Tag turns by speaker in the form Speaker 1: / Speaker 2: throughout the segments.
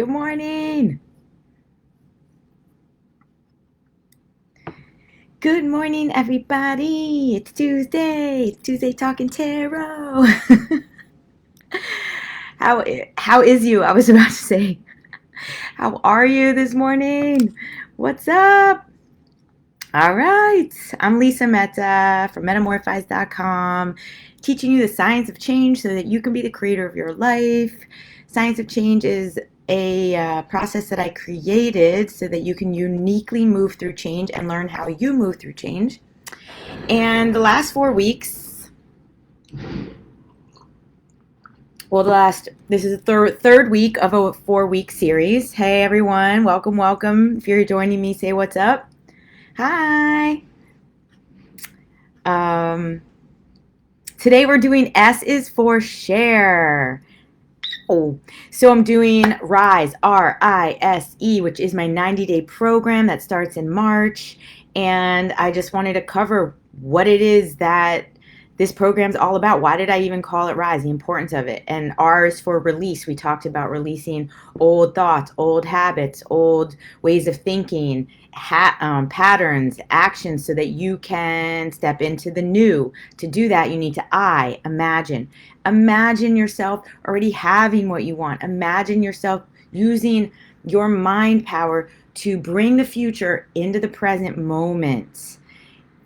Speaker 1: Good morning. Good morning, everybody. It's Tuesday. It's Tuesday Talking Tarot. how is you? I was about to say, how are you this morning? What's up? All right. I'm Lisa Meta from Metamorfize.com, teaching you the science of change so that you can be the creator of your life. Science of change is a process that I created so that you can uniquely move through change and learn how you move through change. And the last 4 weeks, well, this is the third week of a 4 week series. Hey, everyone. Welcome, welcome. If you're joining me, say what's up. Hi. Um, Today we're doing S is for share. Oh, so I'm doing Rise, RISE, which is my 90-day program that starts in March. And I just wanted to cover what it is that this program's all about. Why did I even call it Rise? The importance of it. And R is for release. We talked about releasing old thoughts, old habits, old ways of thinking, patterns, actions, so that you can step into the new. To do that, you need to imagine. Imagine yourself already having what you want. Imagine yourself using your mind power to bring the future into the present moment.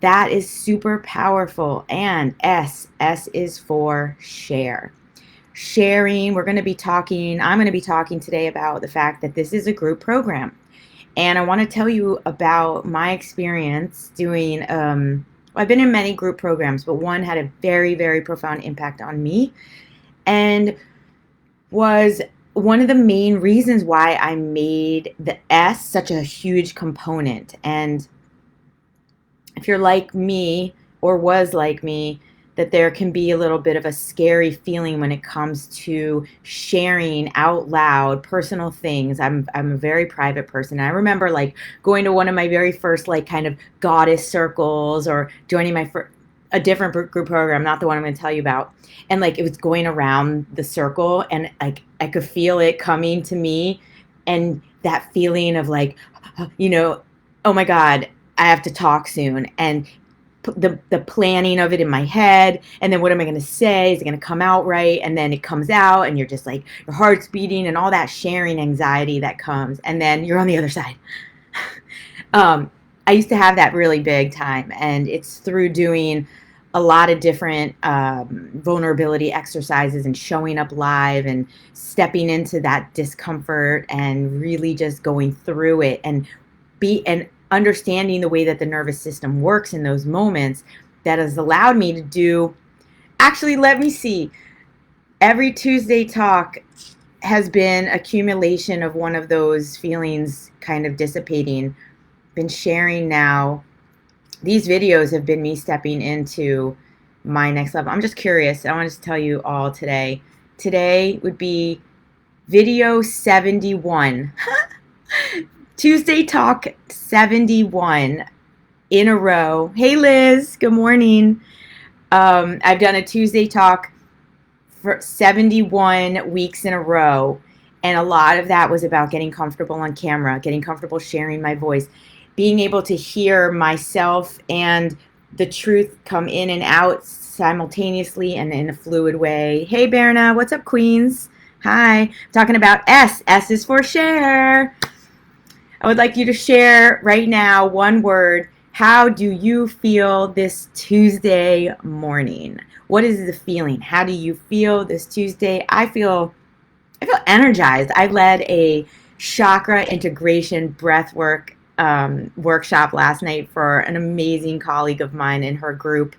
Speaker 1: That is super powerful. And S is for share. Sharing, I'm going to be talking today about the fact that this is a group program. And I want to tell you about my experience doing, I've been in many group programs, but one had a very, very profound impact on me and was one of the main reasons why I made the S such a huge component. And if you're like me or was like me, that there can be a little bit of a scary feeling when it comes to sharing out loud personal things. I'm a very private person. And I remember like going to one of my very first like kind of goddess circles or joining a different group program, not the one I'm going to tell you about. And like it was going around the circle and like I could feel it coming to me and that feeling of like, oh my God, I have to talk soon. And the planning of it in my head, and then what am I going to say? Is it going to come out right? And then it comes out and you're just like, your heart's beating and all that sharing anxiety that comes, and then you're on the other side. I used to have that really big time, and it's through doing a lot of different vulnerability exercises and showing up live and stepping into that discomfort and really just going through it and understanding the way that the nervous system works in those moments that has allowed me to do, actually, let me see, every Tuesday talk has been accumulation of one of those feelings kind of dissipating. Been sharing now. These videos have been me stepping into my next level. I'm just curious. I want to tell you all today. Today would be video 71. Tuesday Talk 71 in a row. Hey, Liz. Good morning. I've done a Tuesday Talk for 71 weeks in a row. And a lot of that was about getting comfortable on camera, getting comfortable sharing my voice, being able to hear myself and the truth come in and out simultaneously and in a fluid way. Hey, Berna. What's up, Queens? Hi. I'm talking about S. S is for share. I would like you to share right now one word. How do you feel this Tuesday morning? What is the feeling? How do you feel this Tuesday? I feel energized. I led a chakra integration breathwork workshop last night for an amazing colleague of mine in her group.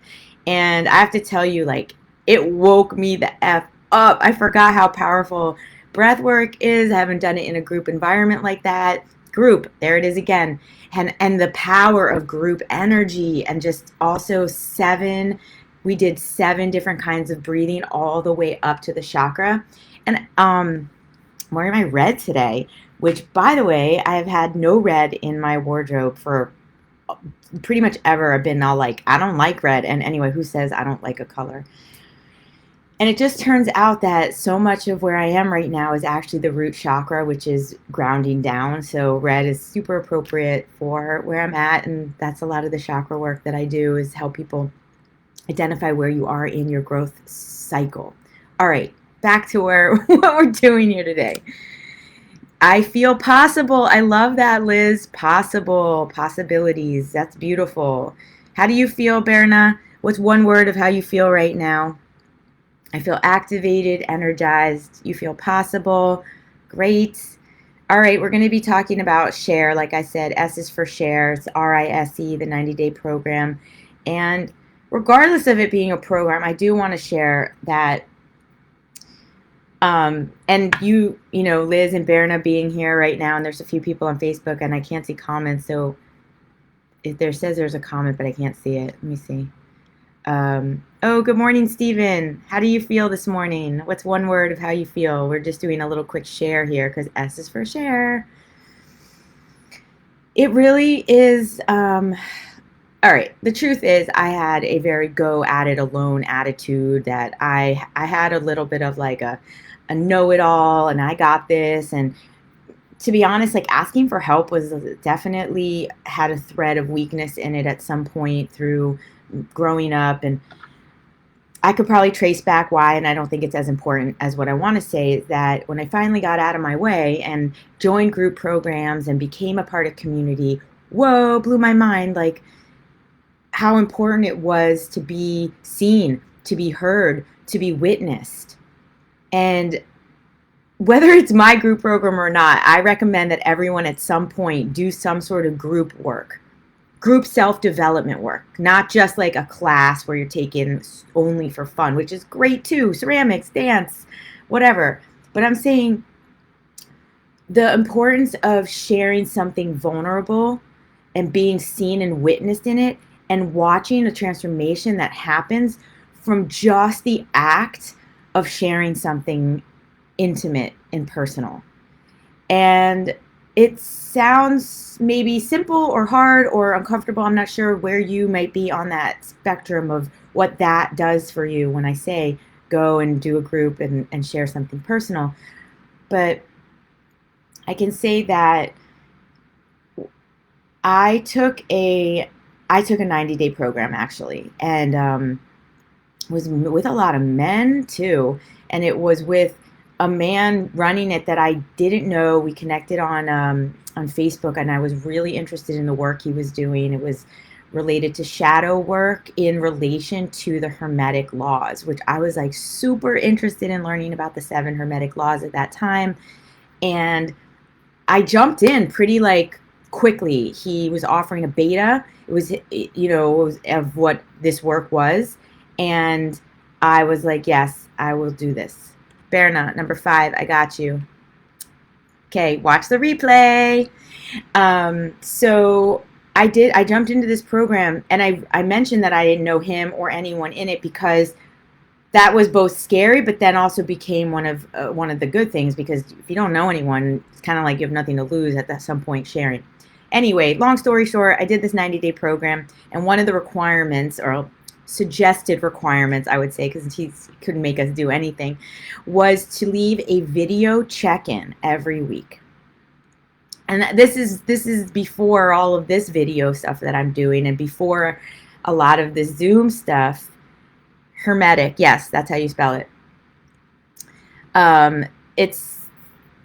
Speaker 1: And I have to tell you, like, it woke me the F up. I forgot how powerful breathwork is. I haven't done it in a group environment like that. Group, there it is again. And the power of group energy, and just also we did 7 different kinds of breathing all the way up to the chakra. And I'm wearing my red today, which, by the way, I have had no red in my wardrobe for pretty much ever. I've been all like, I don't like red. And anyway, who says I don't like a color? And it just turns out that so much of where I am right now is actually the root chakra, which is grounding down. So red is super appropriate for where I'm at. And that's a lot of the chakra work that I do, is help people identify where you are in your growth cycle. All right, back to what we're doing here today. I feel possible. I love that, Liz. Possible, possibilities. That's beautiful. How do you feel, Berna? What's one word of how you feel right now? I feel activated, energized. You feel possible. Great. All right, we're going to be talking about share. Like I said, S is for share. It's RISE, the 90-day program. And regardless of it being a program, I do want to share that. And you know, Liz and Berna being here right now, and there's a few people on Facebook, and I can't see comments. So if there says there's a comment, but I can't see it. Let me see. Oh, good morning, Stephen. How do you feel this morning? What's one word of how you feel? We're just doing a little quick share here because S is for share. It really is. All right. The truth is, I had a very go at it alone attitude, that I had a little bit of like a know-it-all, and I got this. And to be honest, like, asking for help was definitely had a thread of weakness in it at some point through growing up. And I could probably trace back why, and I don't think it's as important as what I want to say, is that when I finally got out of my way and joined group programs and became a part of community, whoa, blew my mind, like how important it was to be seen, to be heard, to be witnessed. And whether it's my group program or not, I recommend that everyone at some point do some sort of group work. Group self-development work, not just like a class where you're taking only for fun, which is great too, ceramics, dance, whatever. But I'm saying the importance of sharing something vulnerable and being seen and witnessed in it, and watching a transformation that happens from just the act of sharing something intimate and personal. And it sounds maybe simple or hard or uncomfortable. I'm not sure where you might be on that spectrum of what that does for you when I say go and do a group and share something personal. But I can say that I took a 90-day program, actually, and was with a lot of men too. And it was with a man running it that I didn't know. We connected on Facebook, and I was really interested in the work he was doing. It was related to shadow work in relation to the Hermetic laws, which I was like super interested in learning about the 7 Hermetic laws at that time. And I jumped in pretty like quickly. He was offering a beta. It was, you know, it was of what this work was. And I was like, yes, I will do this. Berna, number 5, I got you. Okay, watch the replay. So I jumped into this program, and I mentioned that I didn't know him or anyone in it, because that was both scary, but then also became one of the good things, because if you don't know anyone, it's kind of like you have nothing to lose at some point sharing. Anyway, long story short, I did this 90-day program, and one of the requirements, or suggested requirements, I would say, because he couldn't make us do anything, was to leave a video check-in every week. And this is before all of this video stuff that I'm doing, and before a lot of this Zoom stuff. Hermetic, yes, that's how you spell it. It's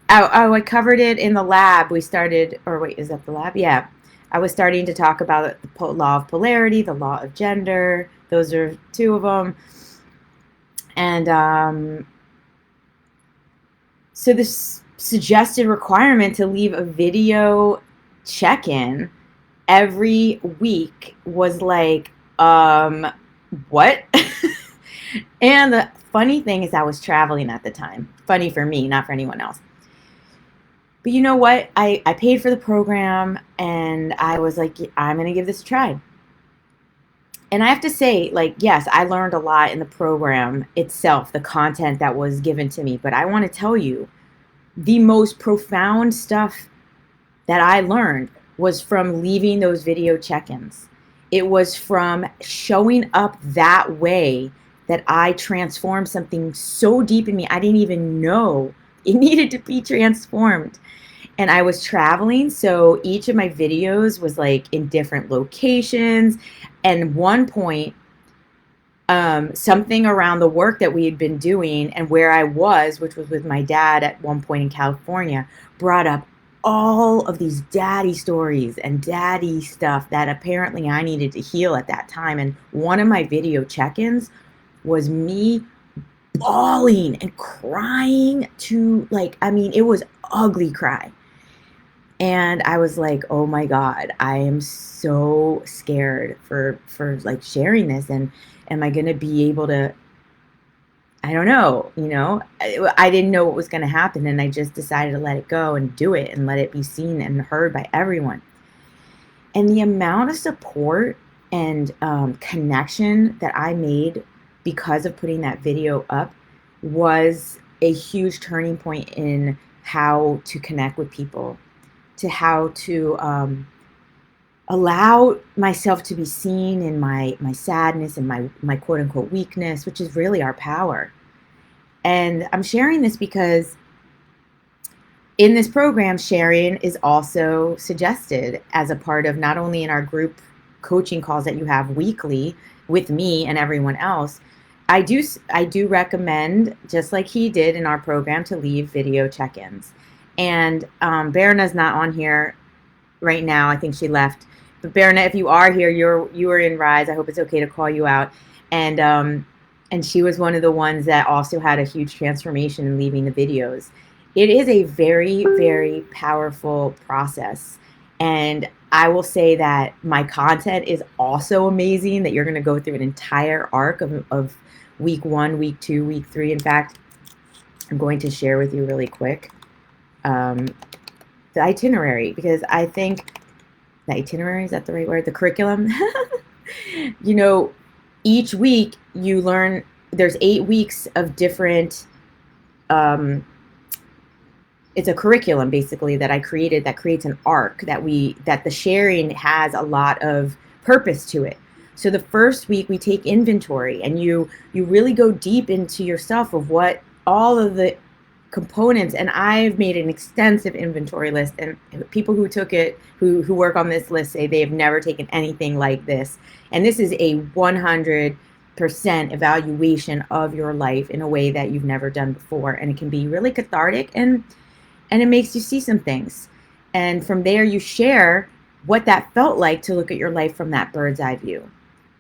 Speaker 1: I covered it in the lab. We started, or wait, is that the lab? Yeah, I was starting to talk about the law of polarity, the law of gender. Those are 2 of them. And so this suggested requirement to leave a video check-in every week was like, what? And the funny thing is, I was traveling at the time. Funny for me, not for anyone else. But you know what? I paid for the program, and I was like, I'm going to give this a try. And I have to say, like, yes, I learned a lot in the program itself, the content that was given to me. But I want to tell you, the most profound stuff that I learned was from leaving those video check-ins. It was from showing up that way that I transformed something so deep in me I didn't even know it needed to be transformed. And I was traveling, so each of my videos was like in different locations. And one point, something around the work that we had been doing and where I was, which was with my dad at one point in California, brought up all of these daddy stories and daddy stuff that apparently I needed to heal at that time. And one of my video check-ins was me bawling and crying to, like, I mean, it was ugly cry. And I was like, oh my God, I am so scared for like sharing this. And am I going to be able to, I don't know, I didn't know what was going to happen. And I just decided to let it go and do it and let it be seen and heard by everyone. And the amount of support and connection that I made because of putting that video up was a huge turning point in how to connect with people, to how to allow myself to be seen in my sadness and my quote unquote weakness, which is really our power. And I'm sharing this because in this program, sharing is also suggested as a part of not only in our group coaching calls that you have weekly with me and everyone else. I do recommend, just like he did in our program, to leave video check-ins. And Berna's not on here right now. I think she left. But Berna, if you are here, you are in Rise. I hope it's okay to call you out. And she was one of the ones that also had a huge transformation in leaving the videos. It is a very, very powerful process. And I will say that my content is also amazing, that you're going to go through an entire arc of week 1, week 2, week 3. In fact, I'm going to share with you really quick the itinerary, because I think the itinerary, is that the right word? The curriculum. Each week you learn, there's 8 weeks of different, it's a curriculum basically that I created that creates an arc that the sharing has a lot of purpose to it. So the first week we take inventory and you really go deep into yourself of what all of the components, and I've made an extensive inventory list, and people who took it, who work on this list, say they have never taken anything like this. And this is a 100% evaluation of your life in a way that you've never done before. And it can be really cathartic, and it makes you see some things. And from there you share what that felt like to look at your life from that bird's eye view.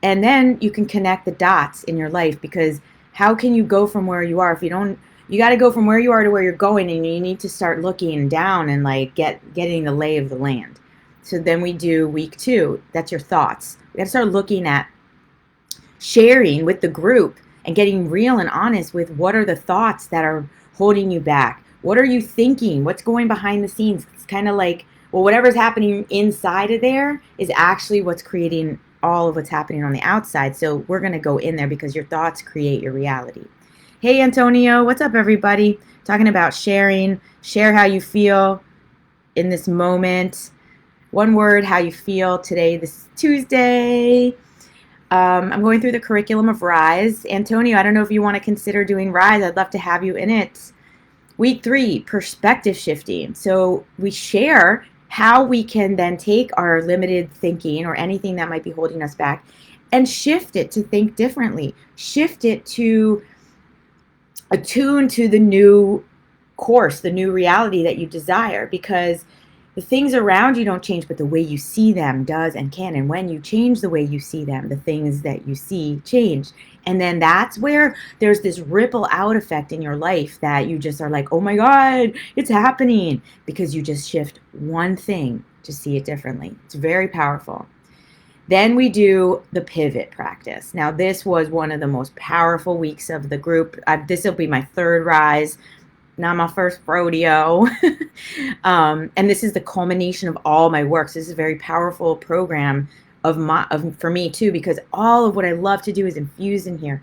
Speaker 1: And then you can connect the dots in your life, because how can you go from where you are if you don't? You got to go from where you are to where you're going, and you need to start looking down and like getting the lay of the land. So then we do week 2. That's your thoughts. We got to start looking at sharing with the group and getting real and honest with what are the thoughts that are holding you back. What are you thinking? What's going behind the scenes? It's kind of like, well, whatever's happening inside of there is actually what's creating all of what's happening on the outside. So we're going to go in there, because your thoughts create your reality. Hey, Antonio, what's up, everybody? Talking about sharing. Share how you feel in this moment. One word, how you feel today, this Tuesday. I'm going through the curriculum of Rise. Antonio, I don't know if you want to consider doing Rise. I'd love to have you in it. Week 3, perspective shifting. So we share how we can then take our limited thinking or anything that might be holding us back and shift it to think differently. Shift it to attune to the new course, the new reality that you desire, because the things around you don't change, but the way you see them does and can. And when you change the way you see them, the things that you see change. And then that's where there's this ripple out effect in your life that you just are like, oh my God, it's happening, because you just shift one thing to see it differently. It's very powerful. Then we do the pivot practice. Now, this was one of the most powerful weeks of the group. This will be my 3rd Rise, not my first rodeo. And this is the culmination of all my works. This is a very powerful program for me too, because all of what I love to do is infused in here.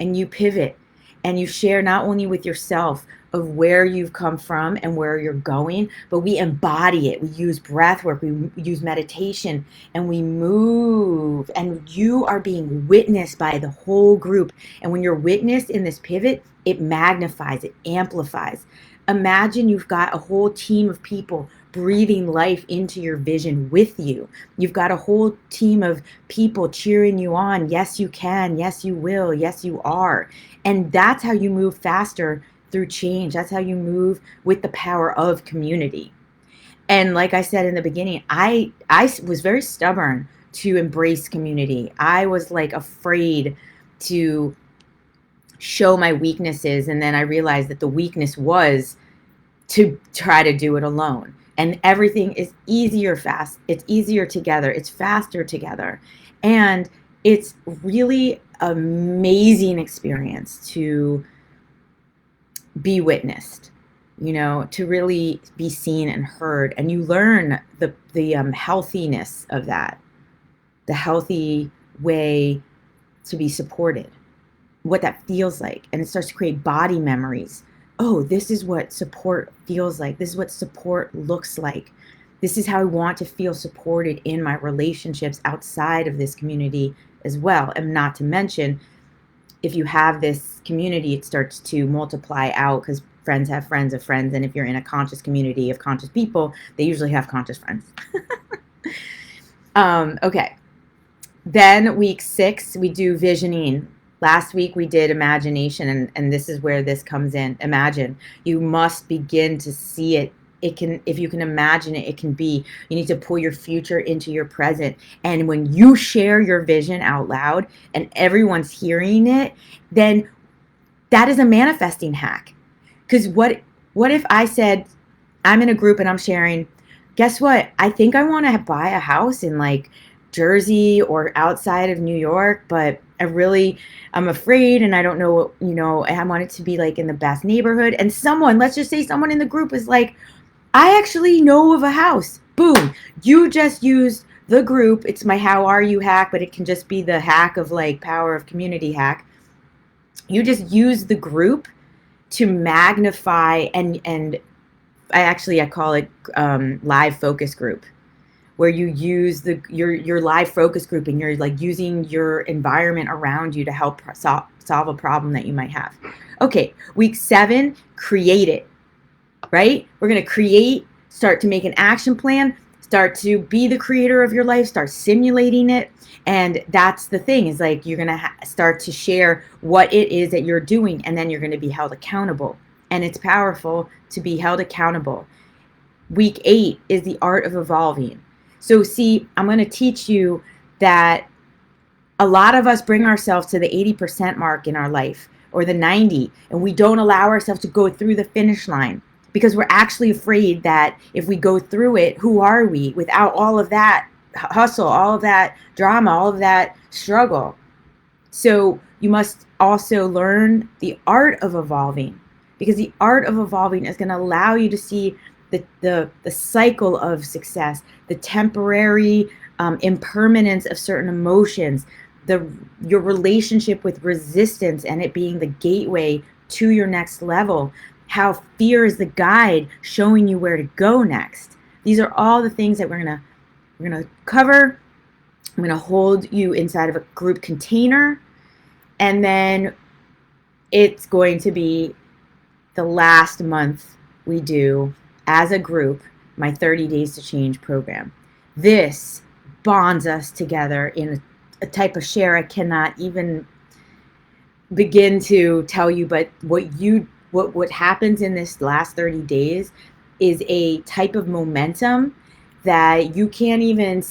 Speaker 1: And you pivot and you share not only with yourself, of where you've come from and where you're going, but we embody it. We use breath work, we use meditation, and we move. And you are being witnessed by the whole group. And when you're witnessed in this pivot, it magnifies, it amplifies. Imagine you've got a whole team of people breathing life into your vision with you. You've got a whole team of people cheering you on. Yes, you can. Yes, you will. Yes, you are. And that's how you move faster through change. That's how you move with the power of community. And like I said in the beginning, I was very stubborn to embrace community. I was like afraid to show my weaknesses. And then I realized that the weakness was to try to do it alone. And everything is easier it's easier together, it's faster together. And it's really amazing experience to be witnessed, to really be seen and heard. And you learn the healthiness of that, the healthy way to be supported, what that feels like. And it starts to create body memories. Oh, this is what support feels like. This is what support looks like. This is how I want to feel supported in my relationships outside of this community as well. And not to mention, if you have this community, it starts to multiply out because friends have friends of friends. And if you're in a conscious community of conscious people, they usually have conscious friends. Okay. Then week 6, we do visioning. Last week we did imagination, and this is where this comes in. Imagine. You must begin to see it. If you can imagine it, it can be. You need to pull your future into your present. And when you share your vision out loud and everyone's hearing it, then that is a manifesting hack. Because what if I said, I'm in a group and I'm sharing, guess what? I think I want to buy a house in like Jersey or outside of New York, but I'm afraid and I don't know, I want it to be like in the best neighborhood. And let's just say someone in the group is like, I actually know of a house. Boom. You just used the group. It's my how are you hack, but it can just be the hack of like power of community hack. You just use the group to magnify and I call it live focus group, where you use your live focus group and you're like using your environment around you to help solve a problem that you might have. Okay, week 7, create it, right? We're going to start to make an action plan, start to be the creator of your life, start simulating it. And that's the thing, is like you're going to start to share what it is that you're doing, and then you're going to be held accountable. And it's powerful to be held accountable. Week 8 is the art of evolving. So see, I'm going to teach you that a lot of us bring ourselves to the 80% mark in our life, or the 90, and we don't allow ourselves to go through the finish line because we're actually afraid that if we go through it, who are we without all of that hustle, all of that drama, all of that struggle? So you must also learn the art of evolving, because the art of evolving is going to allow you to see the cycle of success, the temporary impermanence of certain emotions, your relationship with resistance and it being the gateway to your next level, how fear is the guide showing you where to go next. These are all the things that we're gonna cover. I'm gonna hold you inside of a group container, and then it's going to be the last month we do as a group my 30 Days to Change program. This bonds us together in a type of share I cannot even begin to tell you, but what happens in this last 30 days is a type of momentum that you can't even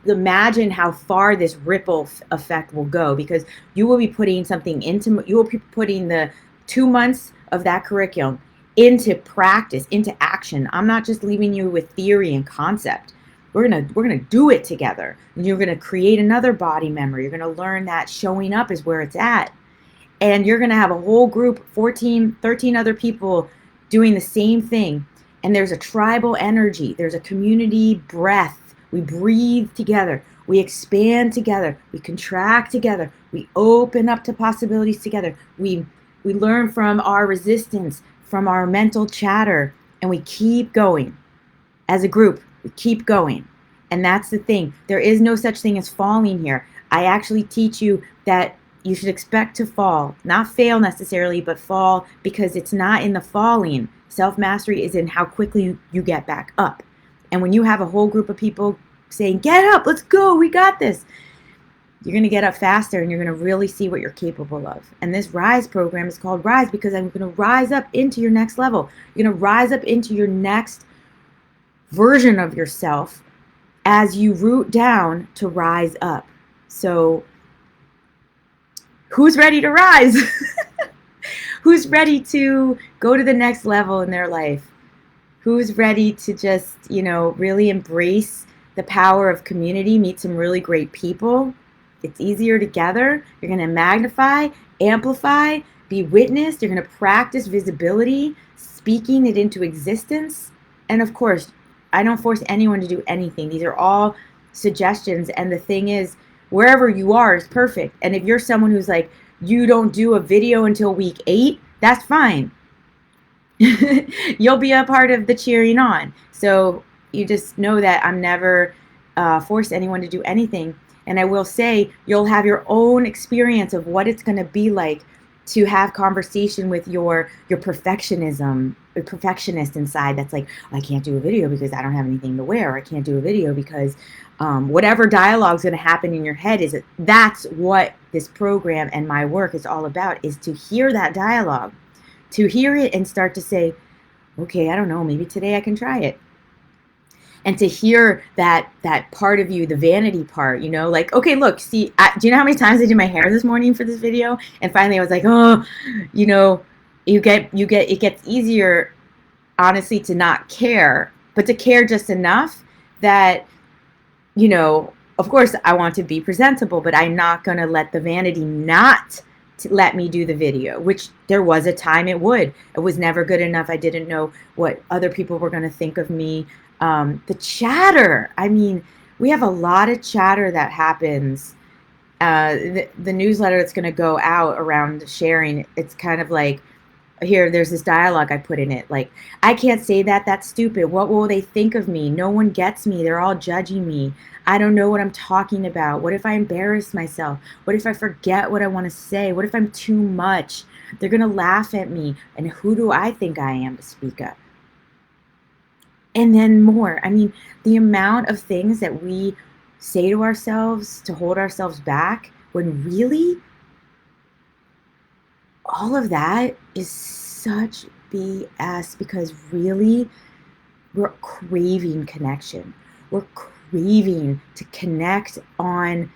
Speaker 1: imagine how far this ripple effect will go, because you will be putting the 2 months of that curriculum into practice, into action. I'm not just leaving you with theory and concept. We're gonna do it together. You're gonna create another body memory. You're gonna learn that showing up is where it's at. And you're gonna have a whole group, 13 other people doing the same thing. And there's a tribal energy. There's a community breath. We breathe together. We expand together. We contract together. We open up to possibilities together. We learn from our resistance, from our mental chatter, and we keep going. As a group, we keep going. And that's the thing. There is no such thing as falling here. I actually teach you that you should expect to fall, not fail necessarily, but fall, because it's not in the falling. Self-mastery is in how quickly you get back up. And when you have a whole group of people saying, get up, let's go, we got this, you're going to get up faster, and you're going to really see what you're capable of. And this Rise program is called Rise because I'm going to rise up into your next level. You're going to rise up into your next version of yourself as you root down to rise up. So who's ready to rise? Who's ready to go to the next level in their life? Who's ready to just, really embrace the power of community, meet some really great people? It's easier together. You're going to magnify, amplify, be witnessed. You're going to practice visibility, speaking it into existence. And of course, I don't force anyone to do anything. These are all suggestions. And the thing is, wherever you are is perfect. And if you're someone who's like, you don't do a video until week 8, that's fine. You'll be a part of the cheering on. So you just know that I'm never force anyone to do anything. And I will say, you'll have your own experience of what it's going to be like to have conversation with your perfectionism, a perfectionist inside that's like, I can't do a video because I don't have anything to wear. I can't do a video because whatever dialogue is going to happen in your head that's what this program and my work is all about, is to hear that dialogue, to hear it and start to say, okay, I don't know, maybe today I can try it. And to hear that part of you, the vanity part, like, okay, look, see, do you know how many times I did my hair this morning for this video? And finally I was like, oh, it gets easier, honestly, to not care, but to care just enough that, of course I want to be presentable, but I'm not going to let the vanity not to let me do the video, which there was a time it would. It was never good enough. I didn't know what other people were going to think of me. The chatter, I mean, we have a lot of chatter that happens. The newsletter that's going to go out around sharing, it's kind of like, there's this dialogue I put in it, like, I can't say that, that's stupid. What will they think of me? No one gets me. They're all judging me. I don't know what I'm talking about. What if I embarrass myself? What if I forget what I want to say? What if I'm too much? They're going to laugh at me. And who do I think I am to speak up? And then more. I mean, the amount of things that we say to ourselves to hold ourselves back, when really all of that is such BS, because really we're craving connection. We're craving to connect on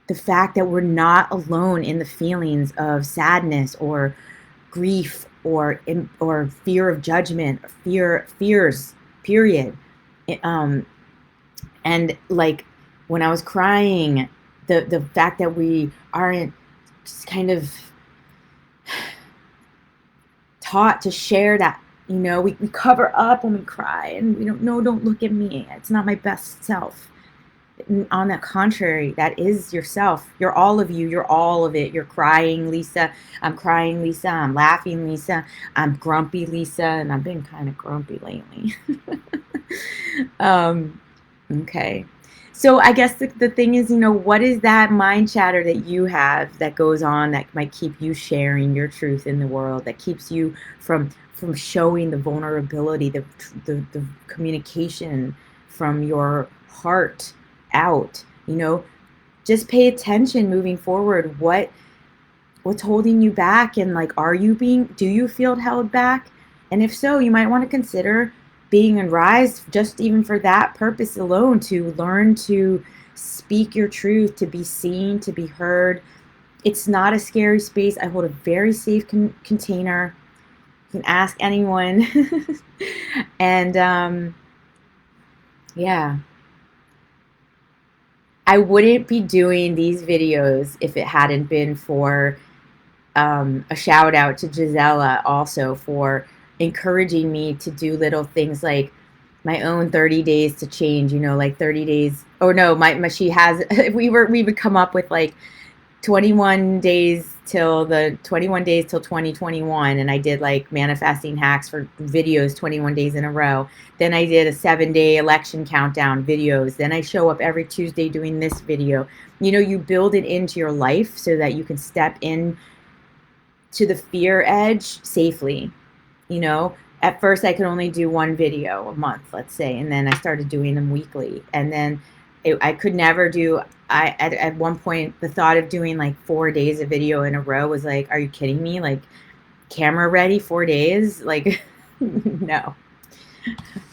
Speaker 1: the fact that we're not alone in the feelings of sadness or grief or fear of judgment, fears, period. And like when I was crying, the fact that we aren't just kind of taught to share that, we cover up when we cry, and we don't look at me, it's not my best self. On the contrary, that is yourself. You're all of you. You're all of it. You're crying, Lisa. I'm crying, Lisa. I'm laughing, Lisa. I'm grumpy, Lisa. And I've been kind of grumpy lately. Okay. So I guess the thing is, what is that mind chatter that you have that goes on that might keep you sharing your truth in the world, that keeps you from showing the vulnerability, the communication from your heart out? Just pay attention moving forward. What's holding you back? And like, do you feel held back? And if so, you might want to consider being in Rise, just even for that purpose alone, to learn to speak your truth, to be seen, to be heard. It's not a scary space. I hold a very safe container. You can ask anyone. And yeah. I wouldn't be doing these videos if it hadn't been for a shout out to Gisela also for encouraging me to do little things like my own 30 days to change, like 30 days, or no, she has, we would come up with like 21 days till the 21 days till 2021, and I did like manifesting hacks for videos 21 days in a row. Then I did a 7-day election countdown videos. Then I show up every Tuesday doing this video. You know, you build it into your life so that you can step in to the fear edge safely. You know, at first I could only do one video a month, let's say, and then I started doing them weekly. And then I could never do, at one point, the thought of doing like 4 days of video in a row was like, are you kidding me? Like, camera ready 4 days? Like, no.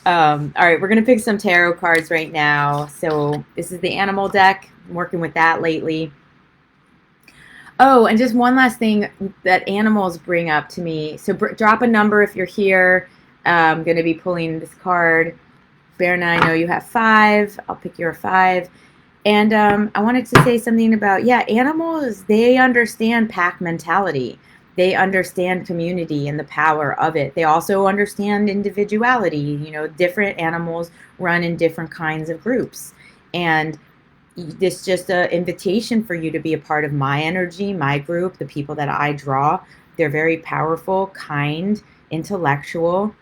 Speaker 1: All right, we're going to pick some tarot cards right now. So this is the animal deck. I'm working with that lately. Oh, and just one last thing that animals bring up to me. So drop a number if you're here. I'm going to be pulling this card. Berna, I know you have 5. I'll pick your 5. And I wanted to say something about, yeah, animals, they understand pack mentality. They understand community and the power of it. They also understand individuality. You know, different animals run in different kinds of groups. And this is just an invitation for you to be a part of my energy, my group, the people that I draw. They're very powerful, kind, intellectual.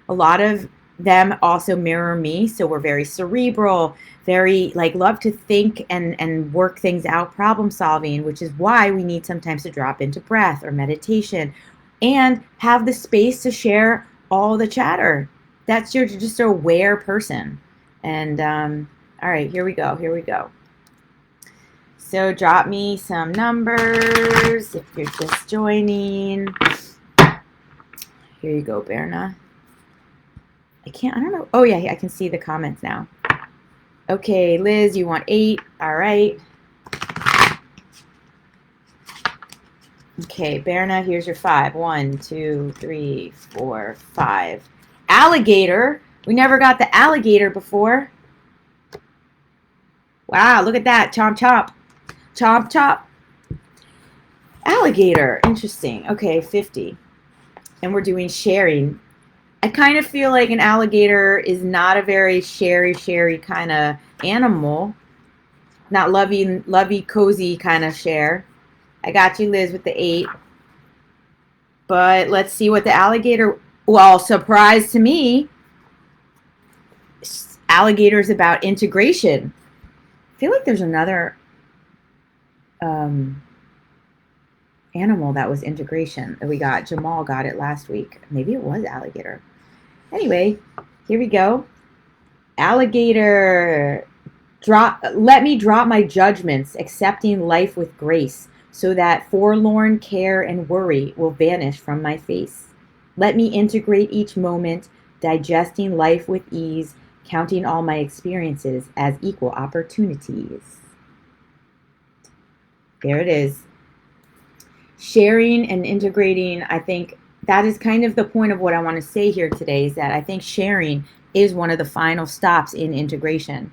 Speaker 1: A lot of them also mirror me. So we're very cerebral, very like love to think and work things out, problem solving, which is why we need sometimes to drop into breath or meditation and have the space to share all the chatter. That's your just an aware person. And all right, here we go. Here we go. So drop me some numbers if you're just joining. Here you go, Berna. I don't know. Oh, yeah, I can see the comments now. Okay, Liz, you want 8. All right. Okay, Berna, here's your 5. 1, 2, 3, 4, 5. Alligator. We never got the alligator before. Wow, look at that. Chomp, chomp. Chomp, chomp. Alligator. Interesting. Okay, 50. And we're doing sharing. I kind of feel like an alligator is not a very sherry kind of animal. Not lovey, cozy kind of share. I got you, Liz, with the 8. But let's see what the alligator... Well, surprise to me, alligator's about integration. I feel like there's another animal that was integration that we got. Jamal got it last week. Maybe it was alligator. Anyway, here we go. Alligator. Let me drop my judgments, accepting life with grace, so that forlorn care and worry will vanish from my face. Let me integrate each moment, digesting life with ease, counting all my experiences as equal opportunities. There it is. Sharing and integrating, I think that is kind of the point of what I want to say here today, is that I think sharing is one of the final stops in integration.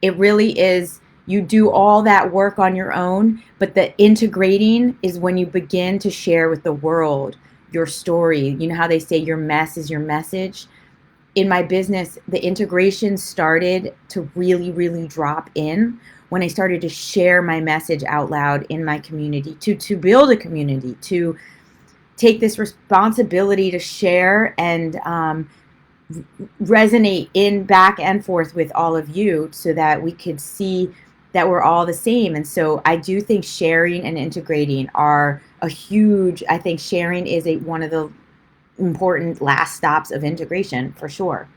Speaker 1: It really is. You do all that work on your own, but the integrating is when you begin to share with the world your story. You know how they say your mess is your message? In my business, the integration started to really, really drop in when I started to share my message out loud in my community, to build a community, to take this responsibility to share and resonate in back and forth with all of you so that we could see that we're all the same. And so I do think sharing and integrating are a huge, I think sharing is one of the important last stops of integration for sure.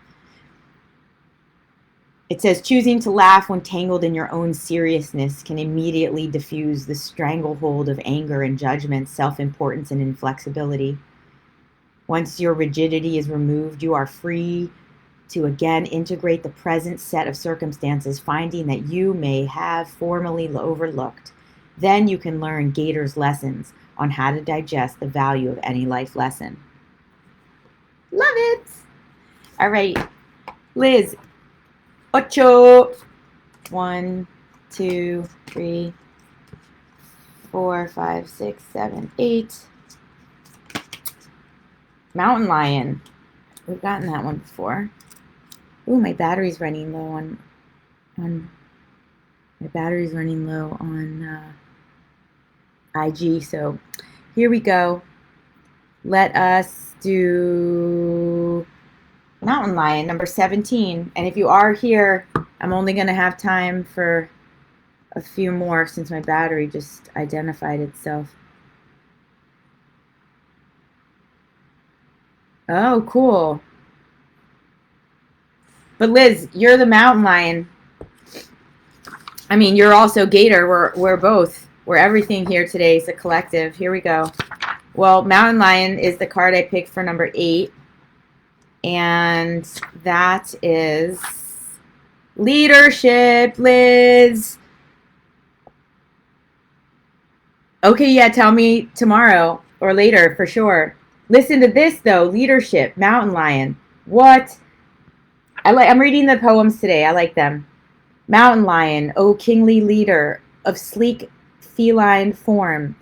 Speaker 1: It says choosing to laugh when tangled in your own seriousness can immediately diffuse the stranglehold of anger and judgment, self-importance and inflexibility. Once your rigidity is removed, you are free to again integrate the present set of circumstances, finding that you may have formerly overlooked. Then you can learn Gator's lessons on how to digest the value of any life lesson. Love it. All right, Liz. 8. 1, 2, 3, 4, 5, 6, 7, 8. Mountain lion. We've gotten that one before. Ooh, my battery's running low on IG. So here we go. Let us do Mountain Lion, number 17. And if you are here, I'm only going to have time for a few more since my battery just identified itself. Oh, cool. But Liz, you're the Mountain Lion. I mean, you're also Gator. We're both. We're everything here today. It's a collective. Here we go. Well, Mountain Lion is the card I picked for number 8. And that is leadership, Liz. Okay, yeah, tell me tomorrow or later for sure. Listen to this though, leadership, Mountain Lion. What? I'm reading the poems today. I like them. Mountain Lion, O kingly leader of sleek feline form,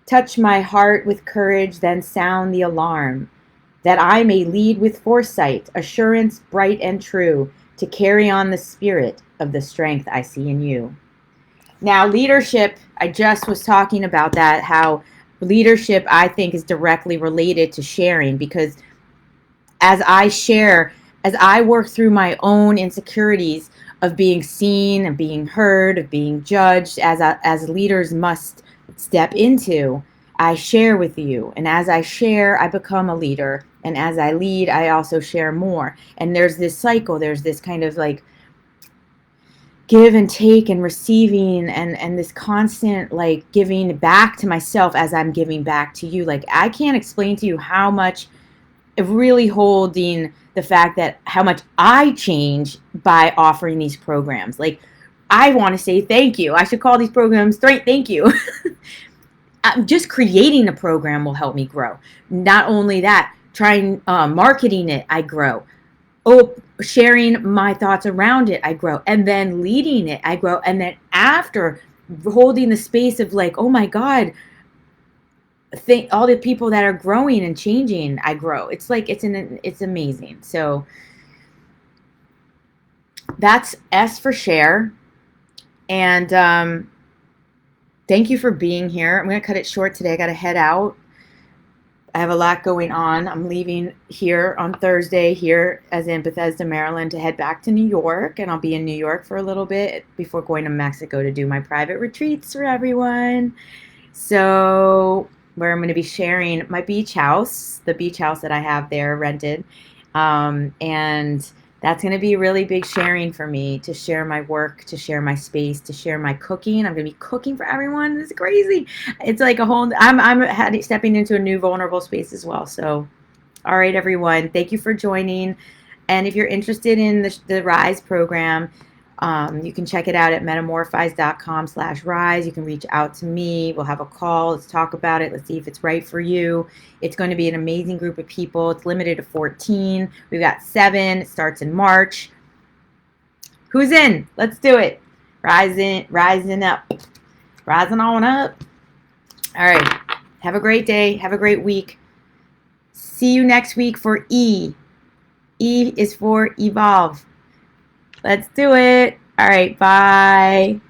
Speaker 1: touch my heart with courage, then sound the alarm, that I may lead with foresight, assurance bright and true, to carry on the spirit of the strength I see in you. Now, leadership, I just was talking about that, how leadership, I think, is directly related to sharing, because as I share, as I work through my own insecurities of being seen and being heard, of being judged, as leaders must step into, I share with you. And as I share, I become a leader. And as I lead, I also share more. And there's this cycle, there's this kind of like give and take and receiving, and this constant like giving back to myself as I'm giving back to you. Like, I can't explain to you how much really holding the fact that how much I change by offering these programs. Like, I want to say thank you. I should call these programs thank you. Just creating a program will help me grow. Not only that, trying marketing it, I grow. Oh, sharing my thoughts around it, I grow. And then leading it, I grow. And then after holding the space of like, oh my God, think all the people that are growing and changing, I grow. It's like it's amazing. So that's S for share. And thank you for being here. I'm going to cut it short today. I got to head out. I have a lot going on. I'm leaving here on Thursday, here as in Bethesda, Maryland, to head back to New York. And I'll be in New York for a little bit before going to Mexico to do my private retreats for everyone. So where I'm going to be sharing my beach house, the beach house that I have there rented. And that's going to be a really big sharing for me, to share my work, to share my space, to share my cooking. I'm going to be cooking for everyone. This is crazy. It's like a whole, I'm stepping into a new vulnerable space as well. So, all right, everyone, thank you for joining. And if you're interested in the Rise program, you can check it out at metamorfize.com/rise. You can reach out to me. We'll have a call. Let's talk about it. Let's see if it's right for you. It's going to be an amazing group of people. It's limited to 14. We've got 7. It starts in March. Who's in? Let's do it. Rising up. Rising on up. All right. Have a great day. Have a great week. See you next week for E. E is for evolve. Let's do it. All right. Bye.